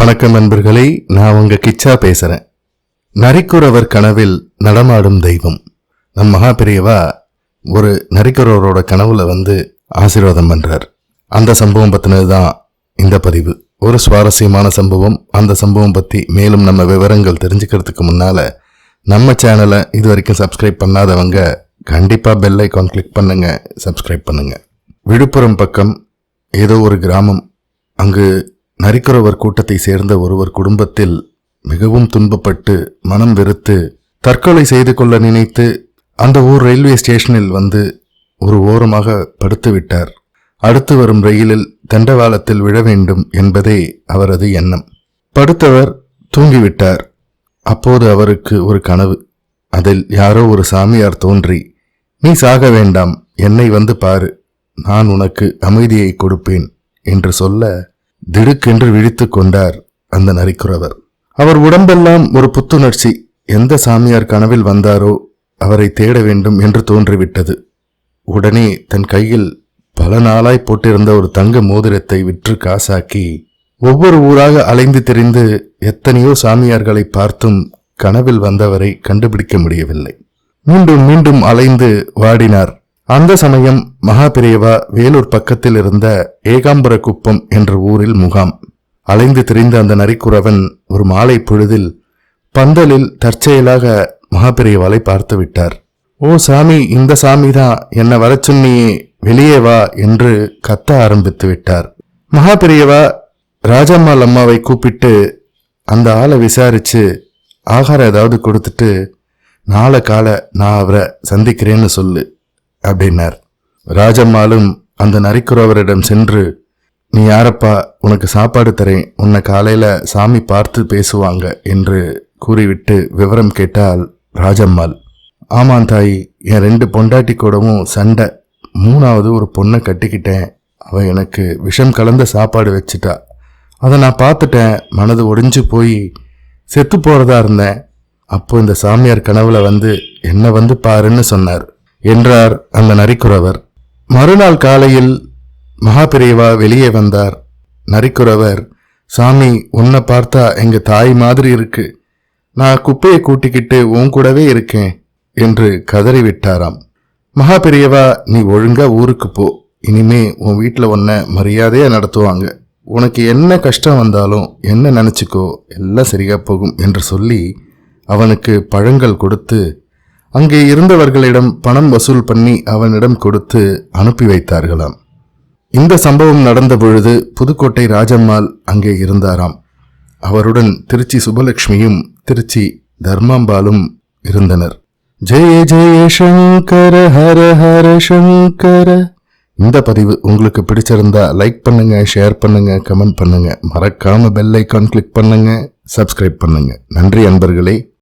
வணக்கம் நண்பர்களே, நான் உங்க கிச்சா பேசுறேன். நரிக்குறவர் கனவில் நடமாடும் தெய்வம். நம் மகாபெரியவா ஒரு நரிக்குறவரோட கனவுல ஆசீர்வாதம் பண்றார். அந்த சம்பவம் பத்தினதுதான் இந்த பதிவு. ஒரு சுவாரஸ்யமான சம்பவம். அந்த சம்பவம் பத்தி மேலும் நம்ம விவரங்கள் தெரிஞ்சுக்கிறதுக்கு முன்னால நம்ம சேனலை இது வரைக்கும் சப்ஸ்கிரைப் பண்ணாதவங்க கண்டிப்பா பெல் ஐகான் கிளிக் பண்ணுங்க, சப்ஸ்கிரைப் பண்ணுங்க. விழுப்புரம் பக்கம் ஏதோ ஒரு கிராமம். அங்கு நரிக்குறவர் கூட்டத்தை சேர்ந்த ஒருவர் குடும்பத்தில் மிகவும் துன்பப்பட்டு மனம் வெறுத்து தற்கொலை செய்து கொள்ள நினைத்து அந்த ஊர் ரயில்வே ஸ்டேஷனில் ஒரு ஓரமாக படுத்து விட்டார். அடுத்து வரும் ரயிலில் தண்டவாளத்தில் விழ வேண்டும் என்பதே அவரது எண்ணம். படுத்தவர் தூங்கிவிட்டார். அப்போது அவருக்கு ஒரு கனவு. அதில் யாரோ ஒரு சாமியார் தோன்றி, நீ சாக வேண்டாம், என்னை பாரு, நான் உனக்கு அமைதியை கொடுப்பேன் என்று சொல்ல திடுக்கென்று விழித்து கொண்டார் அந்த நரிக்குறவர். அவர் உடம்பெல்லாம் ஒரு புத்துணர்ச்சி. எந்த சாமியார் கனவில் வந்தாரோ அவரை தேட வேண்டும் என்று தோன்றிவிட்டது. உடனே தன் கையில் பல நாளாய் போட்டிருந்த ஒரு தங்க மோதிரத்தை விற்று காசாக்கி ஒவ்வொரு ஊராக அலைந்து திரிந்து எத்தனையோ சாமியார்களை பார்த்தும் கனவில் வந்தவரை கண்டுபிடிக்க முடியவில்லை. மீண்டும் மீண்டும் அலைந்து வாடினார். அந்த சமயம் மகாபெரியவா வேலூர் பக்கத்தில் இருந்த ஏகாம்பர குப்பம் என்ற ஊரில் முகாம். அலைந்து திரிந்த அந்த நரிக்குறவன் ஒரு மாலை பொழுதில் பந்தலில் தற்செயலாக மகாபெரியவாளை பார்த்து விட்டார். ஓ சாமி, இந்த சாமிதான், என்ன வர சொன்னியே, வெளியே வா என்று கத்த ஆரம்பித்து விட்டார். மகாபெரியவா ராஜம்மாள் அம்மாவை கூப்பிட்டு அந்த ஆளை விசாரிச்சு ஆகாரம் ஏதாவது கொடுத்துட்டு நாளை காலை நான் அவரை சந்திக்கிறேன்னு சொல்லு அப்படின்னார். ராஜம்மாளும் அந்த நரிக்குறவரிடம் சென்று, நீ யாரப்பா, உனக்கு சாப்பாடு தரேன், உன்னை காலையில சாமி பார்த்து பேசுவாங்க என்று கூறிவிட்டு விவரம் கேட்டால் ராஜம்மாள், ஆமாம் தாயி, என் 2 பொண்டாட்டி கூடவும் சண்டை, 3வது ஒரு பொண்ணை கட்டிக்கிட்டேன், அவ எனக்கு விஷம் கலந்த சாப்பாடு வச்சுட்டா, அதை நான் பார்த்துட்டேன், மனது ஒடிஞ்சு போய் செத்து போறதா இருந்தேன். அப்போ இந்த சாமியார் கனவுல என்ன பாருன்னு சொன்னார் என்றார் அந்த நரிக்குறவர். மறுநாள் காலையில் மகாபெரியவா வெளியே வந்தார். நரிக்குறவர், சாமி, உன்னை பார்த்தா எங்க தாய் மாதிரி இருக்கு, நான் குப்பையை கூட்டிக்கிட்டு உன் கூடவே இருக்கேன் என்று கதறிவிட்டாராம். மகாபெரியவா, நீ ஒழுங்கா ஊருக்கு போ, இனிமே உன் வீட்டில் உன்னை மரியாதையா நடத்துவாங்க, உனக்கு என்ன கஷ்டம் வந்தாலும் என்ன நினைச்சுக்கோ, எல்லாம் சரியா போகும் என்று சொல்லி அவனுக்கு பழங்கள் கொடுத்து அங்கே இருந்தவர்களிடம் பணம் வசூல் பண்ணி அவனிடம் கொடுத்து அனுப்பி வைத்தார்களாம். இந்த சம்பவம் நடந்த பொழுது புதுக்கோட்டை ராஜம்மாள் அங்கே இருந்தாராம். அவருடன் திருச்சி சுபலட்சுமியும் திருச்சி தர்மாம்பாலும் இருந்தனர். ஜெய ஜெய சங்கர ஹர ஹர சங்கர. இந்த பதிவு உங்களுக்கு பிடிச்சிருந்தா லைக் பண்ணுங்க, ஷேர் பண்ணுங்க, கமெண்ட் பண்ணுங்க, மறக்காம பெல் ஐகான் கிளிக் பண்ணுங்க, சப்ஸ்கிரைப் பண்ணுங்க. நன்றி அன்பர்களே.